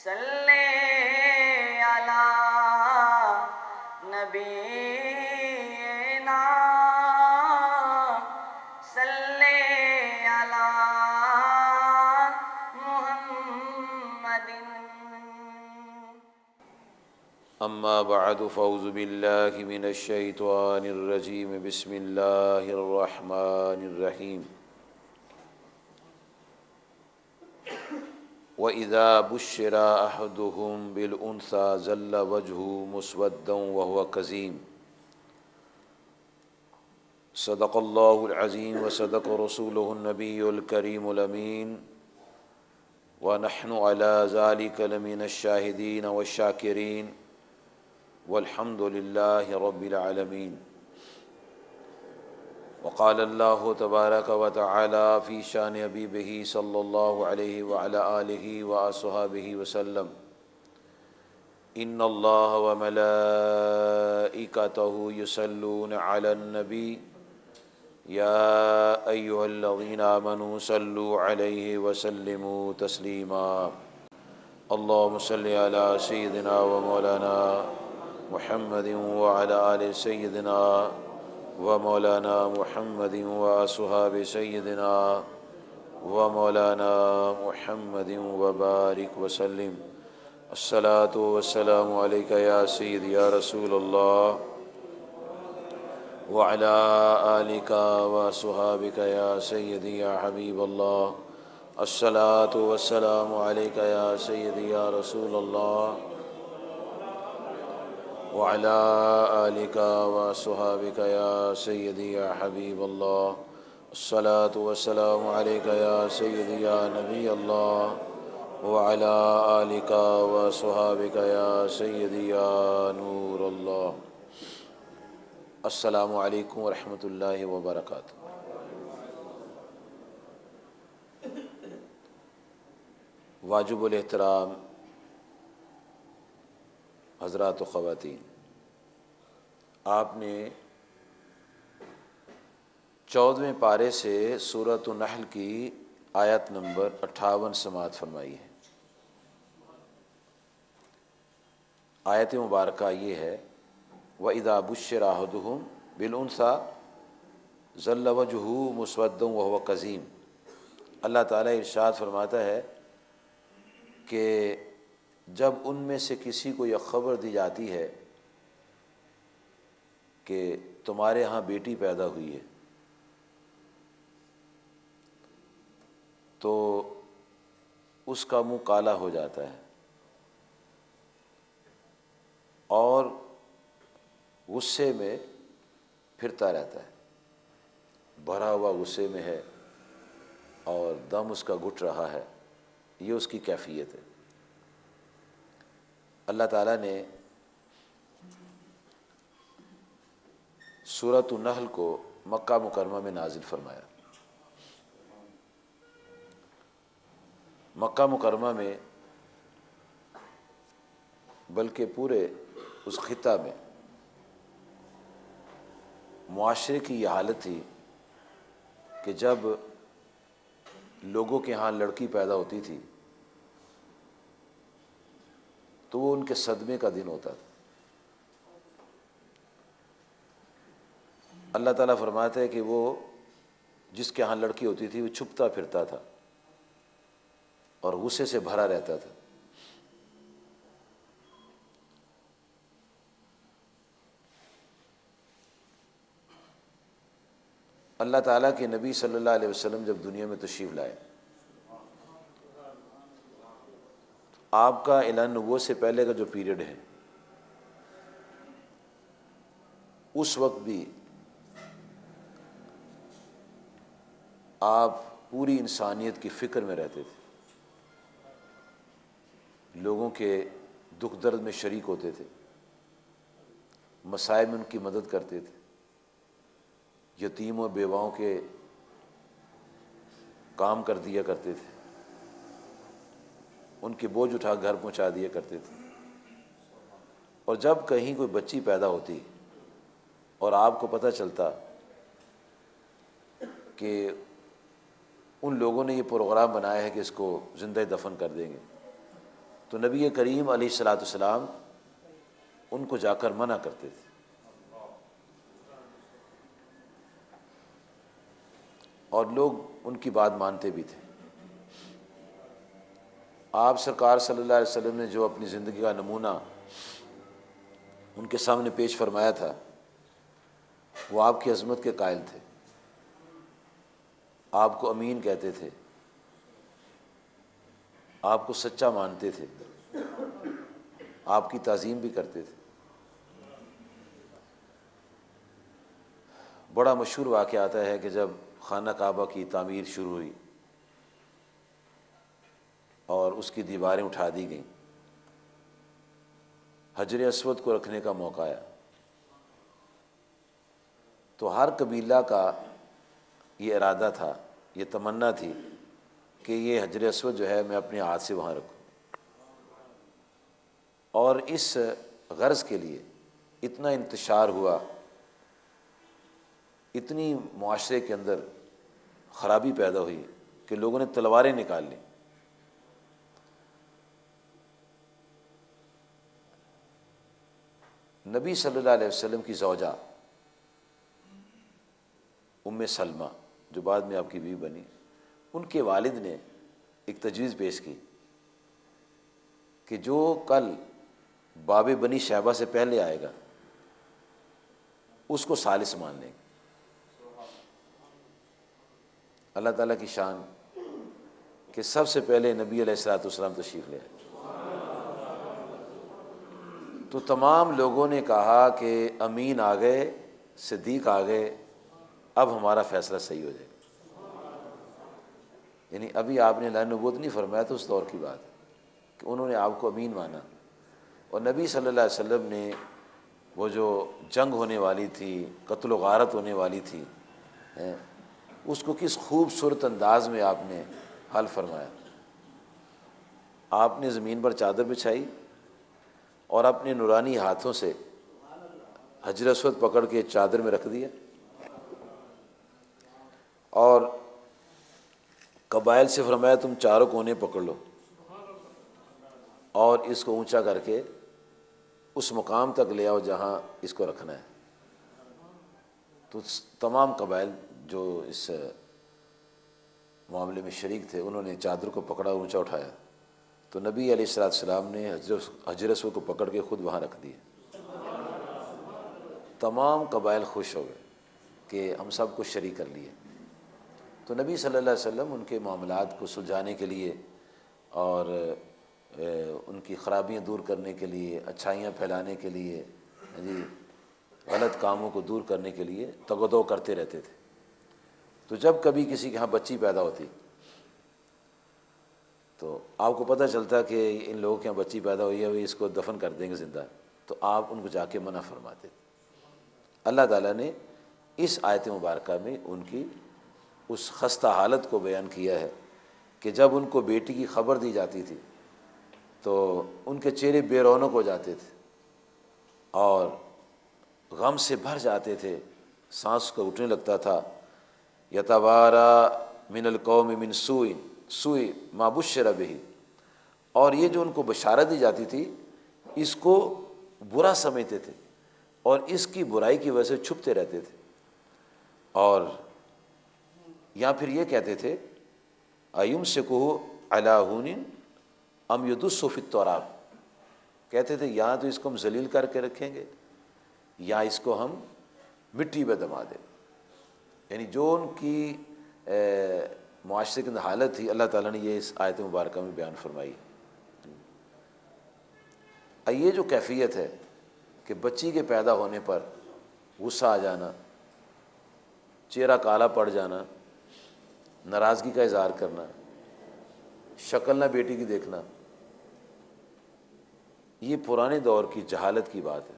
صلی علی نبینا صلی علی محمد۔ اما بعد فاعوذ باللہ من الشیطان الرجیم، بسم اللہ الرحمن الرحیم۔ وَإِذَا بُشِّرَ أَحَدُهُم بِالْأُنثَىٰ ظَلَّ وَجْهُهُ مُسْوَدًّا وَهُوَ كَظِيمٌ۔ صدق اللہ العظیم وصدق رسولہ النبی الکریم الامین، ونحن علی ذلک لمن الشاہدین والشاکرین، والحمد للہ رب العالمین۔ وقال اللہ تبارک و تعالی فی شان حبیبہ صلی اللہ علیہ وعلی آلہ واصحابہ وسلم، ان اللہ وملائکتہ یصلون علی النبی یا ایھا الذین آمنوا صلوا علیہ وسلموا تسلیما۔ اللہم صلی علی سیدنا و مولانا محمد وعلی آل سیدنا و مولانا محمد واصحاب سیدنا و مولانا محمد وبارک وسلم۔ الصلاۃ والسلام علیک یا سیدی یا رسول اللہ وعلی آلک واصحابک یا سیدی یا حبیب اللہ۔ الصلاۃ والسلام علیک یا سیدی یا رسول اللہ وعلی آلک واصحابک یا سیدی یا حبیب اللہ۔ الصلاۃ والسلام علیک یا سیدی یا نبی اللہ وعلی آلک واصحابک یا سیدی یا نور اللہ۔ السلام علیکم ورحمۃ اللہ وبرکاتہ۔ واجب الاحترام حضرات و خواتین، آپ نے 14ویں پارے سے سورۃ النحل کی آیت نمبر 58 سماعت فرمائی ہے۔ آیت مبارکہ یہ ہے، وَإِذَا بُشِّرَ أَحَدُهُم بِالْأُنثَىٰ ظَلَّ وَجْهُهُ مُسْوَدًّا وَهُوَ كَظِيمٌ۔ اللہ تعالیٰ ارشاد فرماتا ہے کہ جب ان میں سے کسی کو یہ خبر دی جاتی ہے کہ تمہارے ہاں بیٹی پیدا ہوئی ہے، تو اس کا منہ کالا ہو جاتا ہے اور غصے میں پھرتا رہتا ہے، بھرا ہوا غصے میں ہے اور دم اس کا گھٹ رہا ہے۔ یہ اس کی کیفیت ہے۔ اللہ تعالیٰ نے سورۃ النحل کو مکہ مکرمہ میں نازل فرمایا۔ مکہ مکرمہ میں بلکہ پورے اس خطہ میں معاشرے کی یہ حالت تھی کہ جب لوگوں کے ہاں لڑکی پیدا ہوتی تھی تو وہ ان کے صدمے کا دن ہوتا تھا۔ اللہ تعالیٰ فرماتا ہے کہ وہ جس کے ہاں لڑکی ہوتی تھی وہ چھپتا پھرتا تھا اور غصے سے بھرا رہتا تھا۔ اللہ تعالیٰ کے نبی صلی اللہ علیہ وسلم جب دنیا میں تشریف لائے، آپ کا اعلان نبوت سے پہلے کا جو پیریڈ ہے، اس وقت بھی آپ پوری انسانیت کی فکر میں رہتے تھے، لوگوں کے دکھ درد میں شریک ہوتے تھے، مصائب میں ان کی مدد کرتے تھے، یتیم و بیواؤں کے کام کر دیا کرتے تھے، ان کے بوجھ اٹھا گھر پہنچا دیا کرتے تھے۔ اور جب کہیں کوئی بچی پیدا ہوتی اور آپ کو پتہ چلتا کہ ان لوگوں نے یہ پروگرام بنایا ہے کہ اس کو زندہ دفن کر دیں گے، تو نبی کریم علیہ الصلاۃ والسلام ان کو جا کر منع کرتے تھے، اور لوگ ان کی بات مانتے بھی تھے۔ آپ سرکار صلی اللہ علیہ وسلم نے جو اپنی زندگی کا نمونہ ان کے سامنے پیش فرمایا تھا، وہ آپ کی عظمت کے قائل تھے، آپ کو امین کہتے تھے، آپ کو سچا مانتے تھے، آپ کی تعظیم بھی کرتے تھے۔ بڑا مشہور واقعہ آتا ہے کہ جب خانہ کعبہ کی تعمیر شروع ہوئی اور اس کی دیواریں اٹھا دی گئیں، حجر اسود کو رکھنے کا موقع آیا، تو ہر قبیلہ کا یہ ارادہ تھا، یہ تمنا تھی کہ یہ حجر اسود جو ہے میں اپنے ہاتھ سے وہاں رکھوں، اور اس غرض کے لیے اتنا انتشار ہوا، اتنی معاشرے کے اندر خرابی پیدا ہوئی کہ لوگوں نے تلواریں نکال لیں۔ نبی صلی اللہ علیہ وسلم کی زوجہ ام سلمہ جو بعد میں آپ کی بیوی بنی، ان کے والد نے ایک تجویز پیش کی کہ جو کل باب بنی شیبہ سے پہلے آئے گا اس کو ثالث مان لیں گے۔ اللہ تعالیٰ کی شان کہ سب سے پہلے نبی علیہ الصلوۃ والسلام تشریف لے آئے، تو تمام لوگوں نے کہا کہ امین آ گئے، صدیق آ گئے، اب ہمارا فیصلہ صحیح ہو جائے گا۔ یعنی ابھی آپ نے اعلان نبوت نہیں فرمایا، تو اس دور کی بات ہے کہ انہوں نے آپ کو امین مانا، اور نبی صلی اللہ علیہ وسلم نے وہ جو جنگ ہونے والی تھی، قتل و غارت ہونے والی تھی، اس کو کس خوبصورت انداز میں آپ نے حل فرمایا۔ آپ نے زمین پر چادر بچھائی اور اپنے نورانی ہاتھوں سے حجر اسود پکڑ کے چادر میں رکھ دیا، اور قبائل سے فرمایا تم چاروں کونے پکڑ لو اور اس کو اونچا کر کے اس مقام تک لے آؤ جہاں اس کو رکھنا ہے۔ تو تمام قبائل جو اس معاملے میں شریک تھے انہوں نے چادر کو پکڑا، اونچا اٹھایا، تو نبی علیہ الصلوۃ والسلام نے حجر اسود کو پکڑ کے خود وہاں رکھ دیا۔ تمام قبائل خوش ہو گئے کہ ہم سب کو شریک کر لیے۔ تو نبی صلی اللہ علیہ وسلم ان کے معاملات کو سلجھانے کے لیے اور ان کی خرابیاں دور کرنے کے لیے، اچھائیاں پھیلانے کے لیے، غلط کاموں کو دور کرنے کے لیے تگ و دو کرتے رہتے تھے۔ تو جب کبھی کسی کے ہاں بچی پیدا ہوتی تو آپ کو پتہ چلتا کہ ان لوگوں کے یہاں بچی پیدا ہوئی ہے، وہ اس کو دفن کر دیں گے زندہ، تو آپ ان کو جا کے منع فرماتے۔ اللہ تعالیٰ نے اس آیت مبارکہ میں ان کی اس خستہ حالت کو بیان کیا ہے کہ جب ان کو بیٹی کی خبر دی جاتی تھی تو ان کے چہرے بے رونق ہو جاتے تھے اور غم سے بھر جاتے تھے، سانس کو اٹھنے لگتا تھا۔ یتوارا من القوم من سوء ما بشر بہ، اور یہ جو ان کو بشارت دی جاتی تھی اس کو برا سمجھتے تھے اور اس کی برائی کی وجہ سے چھپتے رہتے تھے، اور یا پھر یہ کہتے تھے ایمسکہ علی ہون ام یدسہ فی التراب، کہتے تھے یا تو اس کو ہم ذلیل کر کے رکھیں گے یا اس کو ہم مٹی میں دما دیں۔ یعنی جو ان کی معاشرے کی حالت تھی اللہ تعالیٰ نے یہ اس آیت مبارکہ میں بیان فرمائی۔ یہ جو کیفیت ہے کہ بچی کے پیدا ہونے پر غصہ آ جانا، چہرہ کالا پڑ جانا، ناراضگی کا اظہار کرنا، شکل نہ بیٹی کی دیکھنا، یہ پرانے دور کی جہالت کی بات ہے۔